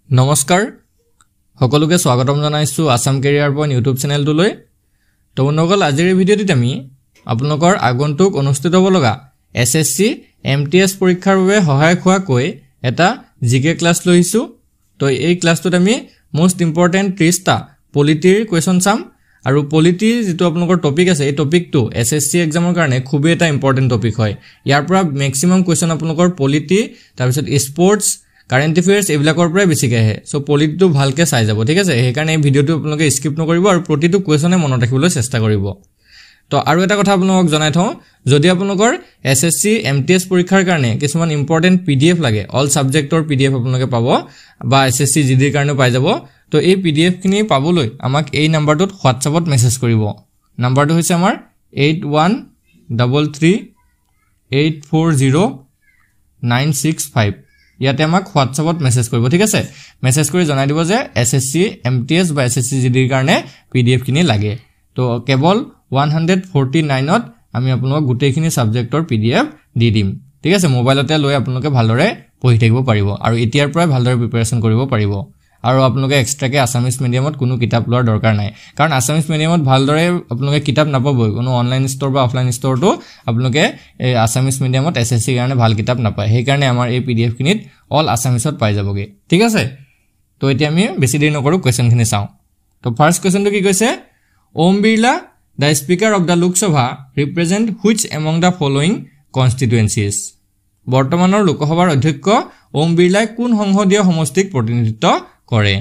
নমস্কাৰ সকলোকে স্বাগতম জনাইছো আসাম কেৰিয়াৰ পইণ্ট ইউটিউব চেনেলটোলৈ তো বন্ধুসকল আজিৰ ভিডিঅ'টিত আমি আপোনালোকৰ আগন্তুক অনুষ্ঠিত হ'ব লগা এছএছসি এমটিএছ পৰীক্ষাৰ বাবে সহায়ক হোৱাকৈ এটা জিকে ক্লাছ লৈছো তো এই ক্লাছটোত আমি মোস্ট ইম্পৰ্টেন্ট 30টা পলিটিৰ কোৱেশ্চন চাম আৰু পলিটি যেটো আপোনালোকৰ টপিক আছে এই টপিকটো এছএছসি এক্সামৰ কাৰণে খুবেই এটা ইম্পৰ্টেন্ট টপিক হয় ইয়াৰ পৰা ম্যাক্সিমাম কোৱেশ্চন আপোনালোকৰ পলিটি তাৰ পিছত স্পৰ্টছ কাৰেন্ট এফেয়াৰ্স এবিলাকৰ পৰা বেছিকৈ আহে সো পলিটিটো ভালকে চাই যাব ঠিক আছে এই কাৰণে এই ভিডিওটো আপোনালোকে স্কিপ নকৰিব আৰু প্ৰতিটো কোৱেশ্চনে মনত ৰাখিবলৈ চেষ্টা কৰিব তো আৰু এটা কথা আপোনালোকক জনাই থওঁ যদি আপোনালোকৰ এছএছসি এমটিএছ পৰীক্ষাৰ কাৰণে কিছুমান ইম্পৰ্টেন্ট পিডিএফ লাগে অল সাবজেক্টৰ পিডিএফ আপোনালোকে পাব বা এছএছসি জিডিৰ কাৰণে পাই যাব তো এই পিডিএফ খিনি পাবলৈ আমাক এই নাম্বাৰটোত হোৱাটছআপত মেছেজ কৰিব নাম্বাৰটো হৈছে আমাৰ 8133840965 ইয়াতে আমাক হোৱাটছআপত মেছেজ কৰিব ঠিক আছে মেছেজ কৰি জনাই দিব যে এছএছসি এমটিএছ বা এছএছসি জিডিৰ কাৰণে পিডিএফ খিনি লাগে তো কেৱল 149ত আমি আপোনাক গোটেইখিনি সাবজেক্টৰ পিডিএফ দি দিম ঠিক আছে মোবাইলতে লৈ আপোনালোকে ভালদৰে পঢ়ি থাকিব পাৰিব আৰু এতিয়াৰ পৰা ভালদৰে প্ৰিপাৰেচন কৰিব পাৰিব আৰু আপোনালোকে এক্সট্ৰাকে আসামিজ মিডিয়ামত কোনো কিতাপ লোৱাৰ দৰকাৰ নাই কাৰণ আসামিজ মিডিয়ামত ভালদৰে আপোনালোকে কিতাপ নাপাবই কোনো অনলাইন ষ্টৰ বা অফলাইন ষ্টৰটো আপোনালোকে আসামিজ মিডিয়ামত এছএছসি কাৰণে ভাল কিতাপ নাপায় সেই কাৰণে আমাৰ এই পিডিএফ খিনিত অল আসামিজত পাই যাবগে ঠিক আছে তো এতিয়া আমি বেছি দেৰি নকৰো কোৱেশ্চন খিনি চাও তো ফাৰ্স্ট কোৱেশ্চনটো কি কৈছে Om Birla the speaker of the Lok Sabha represent which among the following constituencies বৰ্তমানৰ লোকসভাৰ অধ্যক্ষ ওম বিৰলাই কোন সংসদীয় সমষ্টিক প্ৰতিনিধিত্ব কৰে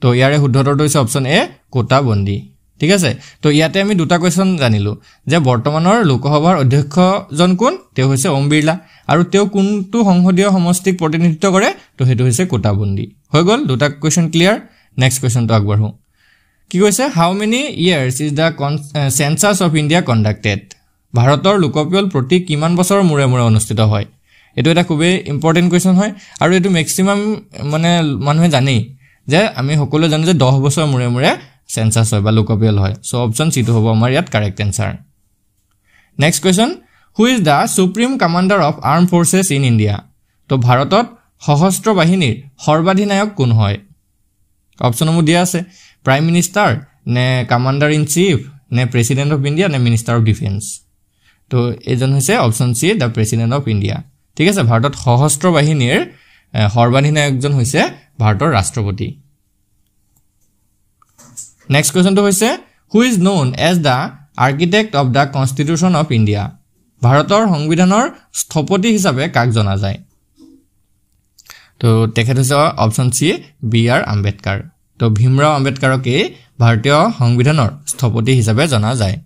তো ইয়াৰে শুদ্ধটো হৈছে অপচন এ কোটাবন্দী ঠিক আছে তো ইয়াতে আমি দুটা কোৱেশ্চন জানিলো যে বৰ্তমানৰ লোকসভাৰ অধ্যক্ষজন কোন তেওঁ হৈছে ওম বিৰলা আৰু তেওঁ কোনটো সংসদীয় সমষ্টিক প্ৰতিনিধিত্ব কৰে তো হেতু হৈছে কোটাবন্দী হৈ গল দুটা কোৱেশ্চন ক্লিয়াৰ নেক্সট কোৱেশ্চনটো আগবঢ়ো কি কৈছে how many years is the census of India conducted ভাৰতৰ লোকপিয়ল প্ৰতি কিমান বছৰ মূৰে মূৰে অনুষ্ঠিত হয় এটো এটা খুবেই ইম্পৰ্টেন্ট কোৱেশ্চন হয় আৰু এটো ম্যাক্সিমাম মানে মানুহে জানেই যে আমি সকলো জানো যে 10 বছৰ মূৰে মূৰে সেন্সাস হয় বা লোকপিয়ল হয় সো অপচন সি টো হ'ব আমাৰ ইয়াত correct answer next question who is the supreme commander of arm forces in India তো ভাৰতত সশস্ত্ৰ বাহিনীৰ সৰ্বাধিনায়ক কোন হয় অপচনসমূহ দিয়া আছে প্ৰাইম মিনিষ্টাৰ নে কমান্ডাৰ ইন চিফ নে প্ৰেসিডেন্ট অফ ইন্ডিয়া নে মিনিষ্টাৰ অফ ডিফেন্স তো এজন হৈছে option C the president of India ঠিক আছে ভাৰতত সশস্ত্ৰ বাহিনীৰ সৰ্বাধিনায়কজন হৈছে ভাৰতৰ ৰাষ্ট্ৰপতি নেক্সট কোৱেশ্চনটো হৈছে who is known as the architect of the constitution of India ভাৰতৰ সংবিধানৰ স্থপতি হিচাপে কাক জনা যায় তো তেখেত হৈছে option C B R Ambedkar তো ভীমৰাও আম্বেদকাৰকে ভাৰতীয় সংবিধানৰ স্থপতি হিচাপে জনা যায়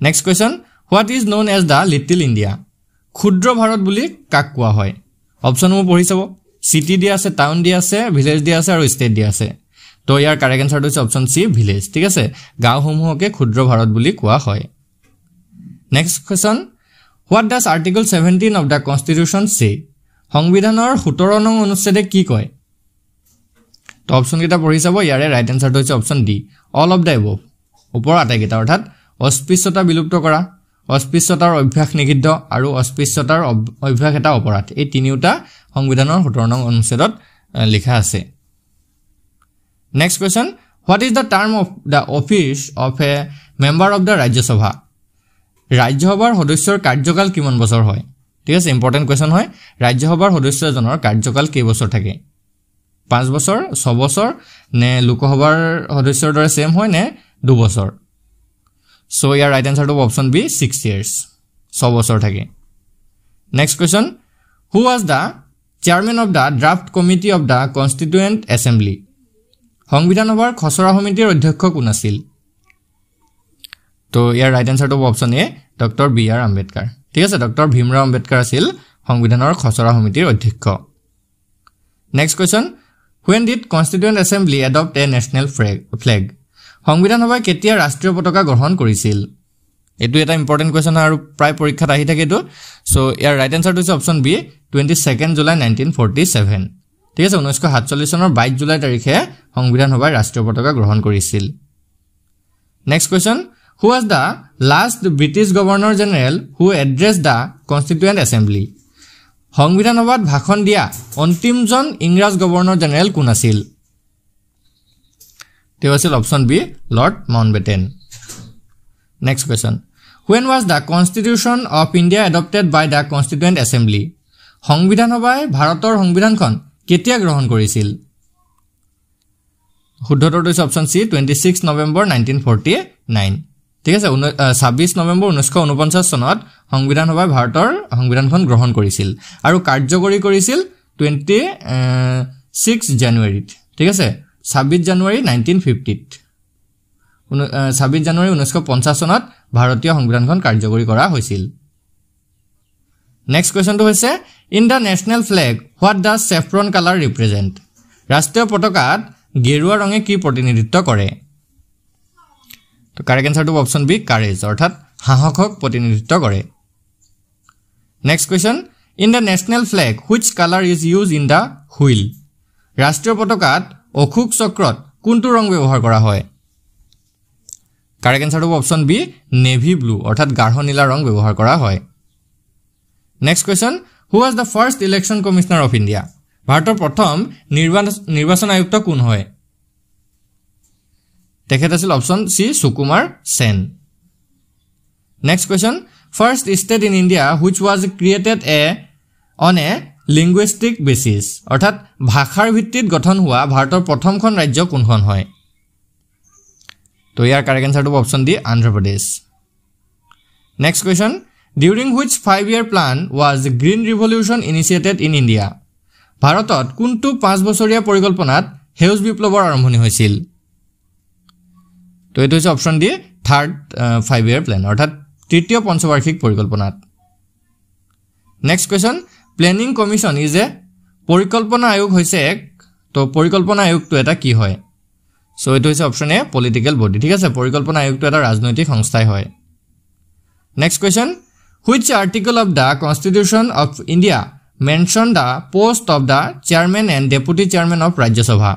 next question what is known as the little India ক্ষুদ্ৰ ভাৰত বুলি কাক কোৱা হয় অপচনসমূহ পঢ়ি চাব সিটি দিয়া আছে টাউন দিয়া আছে ভিলেজ দিয়া আছে আৰু ষ্টেট দিয়া আছে তো ইয়াৰ কাৰেক্ট আনসাৰটো হৈছে অপচন সি ভিলেজ ঠিক আছে গাঁওসমূহকে ক্ষুদ্ৰ ভাৰত বুলি কোৱা হয় next question what does article 17 of the constitution সে সংবিধানৰ 17 নং অনুচ্ছেদে কি কয় তো অপচন কেইটা পঢ়ি চাব ইয়াৰে ৰাইট আনসাৰটো হৈছে option D all of the above ওপৰ আটাইকেইটা অৰ্থাৎ অস্পৃশ্যতা বিলুপ্ত কৰা অস্পৃশ্যতাৰ অভ্যাস নিষিদ্ধ আৰু অস্পৃশ্যতাৰ অভ্যাস এটা অপৰাধ এই তিনিটা সংবিধানৰ 17 নং অনুচ্ছেদত লিখা আছে next question what is the term of the office of A member of the Rajya Sabha ৰাজ্যসভাৰ সদস্যৰ কাৰ্যকাল কিমান বছৰ হয় ঠিক আছে ইম্পৰ্টেন্ট কোৱেশ্চন হয় ৰাজ্যসভাৰ সদস্যজনৰ কাৰ্যকাল কেই বছৰ থাকে 5 বছৰ 6 বছৰ নে লোকসভাৰ সদস্যৰ দৰে সেম হয় নে 2 বছৰ সো ইয়াৰ ৰাইট আনসাৰটো অপচন বি 6 ইয়াৰ্স 6 বছৰ থাকে next question who was the chairman of the draft committee of the constituent assembly সংবিধান সভাৰ খচৰা সমিতিৰ অধ্যক্ষ কোন আছিল তো ইয়াৰ ৰাইট আনসাৰটো option A doctor B R Ambedkar ঠিক আছে ডক্টৰ ভীমৰাও আম্বেদকাৰ আছিল সংবিধানৰ খচৰা সমিতিৰ অধ্যক্ষ next question when did constituent assembly adopt a national flag সংবিধান সভাই কেতিয়া ৰাষ্ট্ৰীয় পতাকা গ্ৰহণ কৰিছিল এটো এটা ইম্পৰ্টেন্ট কোৱেশ্চন আৰু প্ৰায় পৰীক্ষাত আহি থাকে এটো সো ইয়াৰ ৰাইট আনসাৰটো হৈছে অপচন বি 22 জুলাই 1947 ঠিক আছে 1947 চনৰ 22 জুলাই তাৰিখে সংবিধান সভাই ৰাষ্ট্ৰীয় পতাকা গ্ৰহণ কৰিছিল next question who was the last British governor general who addressed the constituent assembly সংবিধান সভাত ভাষণ দিয়া অন্তিমজন ইংৰাজ গভৰ্ণৰ জেনেৰেল কোন আছিল তেওঁ আছিল option B Lord Mountbatten next question when was the constitution of India adopted by the constituent assembly সংবিধান সভাই ভাৰতৰ সংবিধানখন কেতিয়া গ্ৰহণ কৰিছিল শুদ্ধটো হৈছে অপচন সি 26 নৱেম্বৰ 1949 ঠিক আছে 26 নৱেম্বৰ 1949 চনত সংবিধান সভাই ভাৰতৰ সংবিধানখন গ্ৰহণ কৰিছিল আৰু কাৰ্যকৰী কৰিছিল 26 জানুৱাৰীত ঠিক আছে 26 জানুৱাৰী 1950 26 জানুৱাৰী 1950 চনত ভাৰতীয় সংবিধানখন কাৰ্যকৰী কৰা হৈছিল নেক্সট কোৱেশ্চনটো হৈছে in the national flag what does saffron colour represent ৰাষ্ট্ৰীয় পতাকাত গেৰুৱা ৰঙে কি প্ৰতিনিধিত্ব কৰে তো কাৰেক্ট আনসাৰটো অপচন বি কাৰেজ অৰ্থাৎ সাহসক প্ৰতিনিধিত্ব কৰে next question in the national flag which colour is use in the wheel ৰাষ্ট্ৰীয় পতাকাত অশোক চক্ৰত কোনটো ৰং ব্যৱহাৰ কৰা হয় কাৰেক্ট আনসাৰটো অপচন বি নেভি ব্লু অৰ্থাৎ গাঢ় নীলা ৰং ব্যৱহাৰ কৰা হয় next question who was da first election commissioner of India ভাৰতৰ প্ৰথম নিৰ্বাচন আয়ুক্ত কোন হয় তেখেত আছিল option C Sukumar Sen next question first state in India which was created on a linguistic basis অৰ্থাৎ ভাষাৰ ভিত্তিত গঠন হোৱা ভাৰতৰ প্ৰথমখন ৰাজ্য কোনখন হয় তো ইয়াৰ কাৰেক্ট আনসাৰটো option D Andhra Pradesh next question during which 5-year plan was green revolution initiated in India ভাৰতত কোনটো 5 বছৰীয়া পৰিকল্পনাত হেউজ বিপ্লৱৰ আৰম্ভণি হৈছিল তো এইটো হৈছে option D third 5-year plan অৰ্থাৎ তৃতীয় পঞ্চবাৰ্ষিক পৰিকল্পনাত next question planning commission is a পৰিকল্পনা আয়োগ হৈছে তো পৰিকল্পনা আয়োগটো এটা কি হয় সো এইটো হৈছে অপচন এ পলিটিক্যাল বডি ঠিক আছে পৰিকল্পনা আয়োগটো এটা ৰাজনৈতিক সংস্থাই হয় next question which article of the constitution of India mention the post of the chairmen and deputy chairmen of Rajya Sabha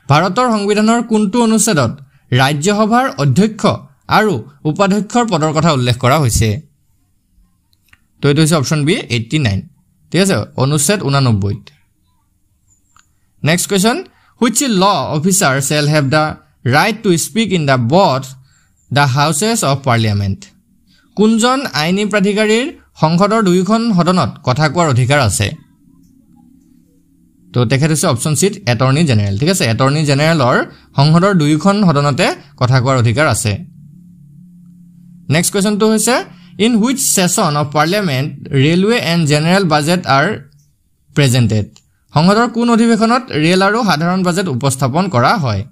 ভাৰতৰ সংবিধানৰ কোনটো অনুচ্ছেদত ৰাজ্যসভাৰ অধ্যক্ষ আৰু উপাধ্যক্ষৰ পদৰ কথা উল্লেখ কৰা হৈছে তো এইটো হৈছে অপচন বি 89 ঠিক আছে অনুচ্ছেদ 89 next question which law officer shall have the right to speak in the both the houses of parliament কোনজন আইনী প্ৰাধিকাৰীৰ সংসদৰ দুইখন সদনত কথা কোৱাৰ অধিকাৰ আছে তো তেখেত হৈছে অপচন সি এটৰ্নি জেনেৰেল ঠিক আছে এটৰ্নি জেনেৰেলৰ সংসদৰ দুইখন সদনতে কথা কোৱাৰ অধিকাৰ আছে নেক্সট কোৱেশ্চনটো হৈছে in which session of parliament railway and general budget are presented সংসদৰ কোন অধিৱেশনত ৰেল আৰু সাধাৰণ বাজেট উপস্থাপন কৰা হয়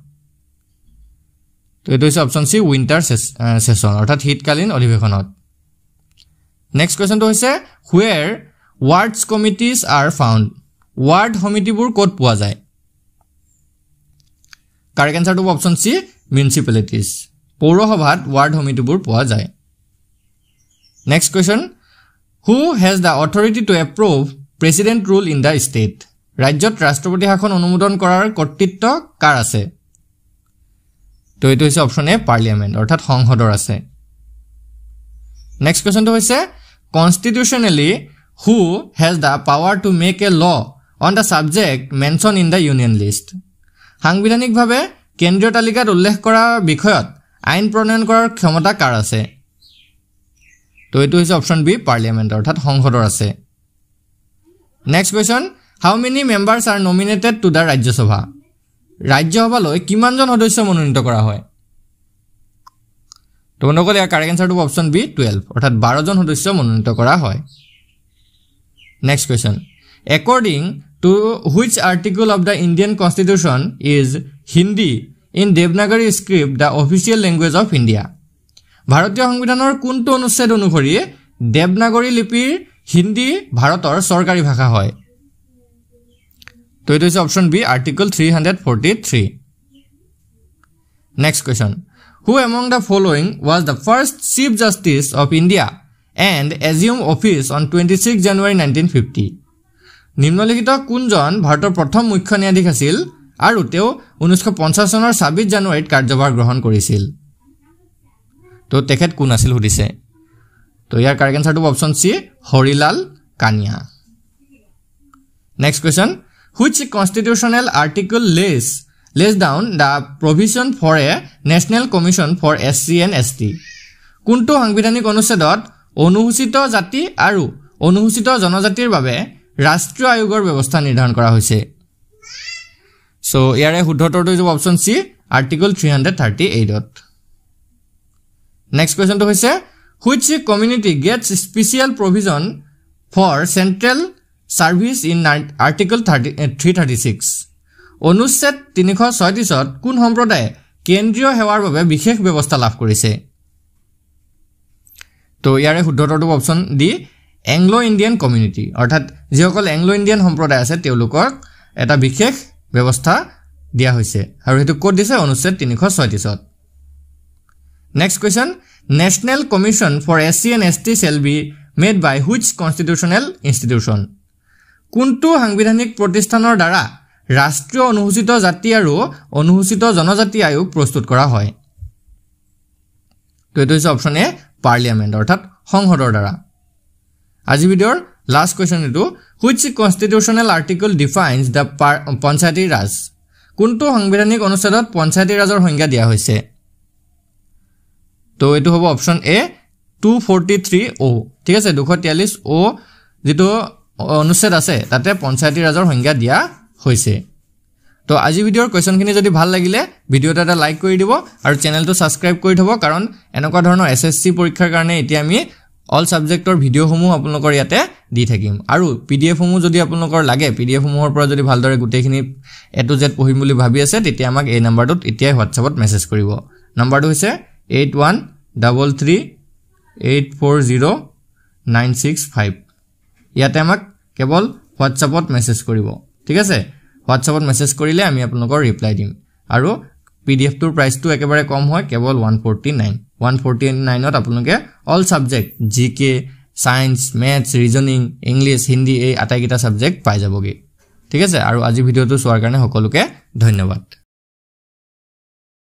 তো এইটো হৈছে অপচন সি উইন্টাৰ সেশন অৰ্থাৎ শীতকালীন অধিৱেশনত নেক্সট কোৱেশ্চনটো হৈছে where wards committees are found ward সমিতিবোৰ ক'ত পোৱা যায় কাৰেক্ট আনসাৰটো অপচন সি মিউনিচিপালিটিজ পৌৰসভাত ৱাৰ্ড সমিতিবোৰ পোৱা যায় next question who has the authority to approve president rule in the state ৰাজ্যত ৰাষ্ট্ৰপতি শাসন অনুমোদন কৰাৰ কৰ্তৃত্ব কাৰ আছে তো এইটো হৈছে অপচন এ পাৰ্লিয়ামেন্ট অৰ্থাৎ সংসদৰ আছে নেক্সট কোৱেশ্চনটো হৈছে constitutionally who has the power to make a law on the subject mention in the union list সাংবিধানিকভাৱে কেন্দ্ৰীয় তালিকাত উল্লেখ কৰা বিষয়ত আইন প্ৰণয়ন কৰাৰ ক্ষমতা কাৰ আছে তো এইটো হৈছে অপচন বি পাৰ্লিয়ামেন্ট অৰ্থাৎ সংসদৰ আছে next question how many members are nominated to the Rajya Sabha ৰাজ্যসভালৈ কিমানজন সদস্য মনোনীত কৰা হয় তো বন্ধুসকল ইয়াৰ কাৰেক্ট আনসাৰটো অপচন বি 12 অৰ্থাৎ 12 জন সদস্য মনোনীত কৰা হয় next question according to which article of the Indian constitution is Hindi in Devanagari script the official language of India ভাৰতীয় সংবিধানৰ কোনটো অনুচ্ছেদ অনুসৰি দেৱনাগৰী লিপিৰ হিন্দী ভাৰতৰ চৰকাৰী ভাষা হয় তো এইটো হৈছে option B article 343 next question who among the following was the first chief justice of India and assume office on 26 January 1950 নিম্নলিখিত কোনজন ভাৰতৰ প্ৰথম মুখ্য ন্যায়াধীশ আছিল আৰু তেওঁ 1950 চনৰ 26 জানুৱাৰীত কাৰ্যভাৰ গ্ৰহণ কৰিছিল তো তেখেত কোন আছিল সুধিছে তো ইয়াৰ কাৰেক্ট আনসাৰটো option C Harilal Kania Next question. Which constitutional article lays down the provision for a national commission for SC and ST? কোনটো সাংবিধানিক অনুচ্ছেদত অনুসূচিত জাতি আৰু অনুসূচিত জনজাতিৰ বাবে ৰাষ্ট্ৰীয় আয়োগৰ ব্যৱস্থা নিৰ্ধাৰণ কৰা হৈছে? সো ইয়াৰে শুদ্ধ উত্তৰটো হৈছে অপচন সি আৰ্টিকল 338ত। নেক্সট কোৱেশ্চনটো হৈছে which community gets special provision for central service in article 336? অনুচ্ছেদ 336ত কোন সম্প্ৰদায়ে কেন্দ্ৰীয় সেৱাৰ বাবে বিশেষ ব্যৱস্থা লাভ কৰিছে? তো ইয়াৰে শুদ্ধ উত্তৰটো option D Anglo Indian community, অৰ্থাৎ যিসকল এংলো ইণ্ডিয়ান সম্প্ৰদায় আছে তেওঁলোকক এটা বিশেষ ব্যৱস্থা দিয়া হৈছে আৰু হেতু কোড দিছে অনুচ্ছেদ 336ত। Next question, National Commission for SC and ST shall be made by which constitutional institution? কোনটো সাংবিধানিক প্ৰতিষ্ঠানৰ দ্বাৰা ৰাষ্ট্ৰীয় অনুসূচিত জাতি আৰু অনুসূচিত জনজাতি আয়োগ প্ৰস্তুত কৰা হয়? তো এইটো হৈছে অপচন এ পাৰ্লিয়ামেণ্ট, অৰ্থাৎ সংসদৰ দ্বাৰা। আজি ভিডিঅ'ৰ লাষ্ট কোৱেশ্চন এইটো, which constitutional article defines the Panchayati Raj? কোনটো সাংবিধানিক অনুচ্ছেদত পঞ্চায়তী ৰাজৰ সংজ্ঞা দিয়া হৈছে? তো এইটো হ'ব অপচন এ 243O, ঠিক আছে। 243O যেটো অনুচ্ছেদ আছে তাতে পঞ্চায়তী ৰাজৰ সংজ্ঞা দিয়া হৈছে। তো আজি ভিডিঅ'ৰ কোৱেশ্চনখিনি যদি ভাল লাগিলে ভিডিঅ'টো এটা লাইক কৰি দিব আৰু চেনেলটো সাবস্ক্ৰাইব কৰি থব, কাৰণ এনেকুৱা ধৰণৰ SSC পৰীক্ষাৰ কাৰণে এতিয়া আমি অল সাবজেক্টৰ ভিডিঅ'সমূহ আপোনালোকৰ ইয়াতে দি থাকিম। আৰু PDF সমূহ যদি আপোনালোকৰ লাগে, PDF সমূহৰ পৰা যদি ভালদৰে গোটেইখিনি A to Z পঢ়িম বুলি ভাবি আছে তেতিয়া আমাক এই নম্বৰটোত এতিয়াই হোৱাটছআপত মেছেজ কৰিব। নম্বৰটো হৈছে 8133840965। ইয়াতে আমাক কেৱল হোৱাটছআপত মেছেজ কৰিব, ঠিক আছে। হোৱাটছআপত মেছেজ কৰিলে আমি আপোনালোকৰ ৰিপ্লাই দিম। আৰু PDFটোৰ প্ৰাইচটো একেবাৰে কম হয়, কেৱল 149। 149ত আপোনালোকে all subject GK, science, maths, reasoning, English, Hindi এই আটাইকেইটা সাবজেক্ট পাই যাবগে, ঠিক আছে। আৰু আজি ভিডিঅ'টো চোৱাৰ কাৰণে সকলোকে ধন্যবাদ।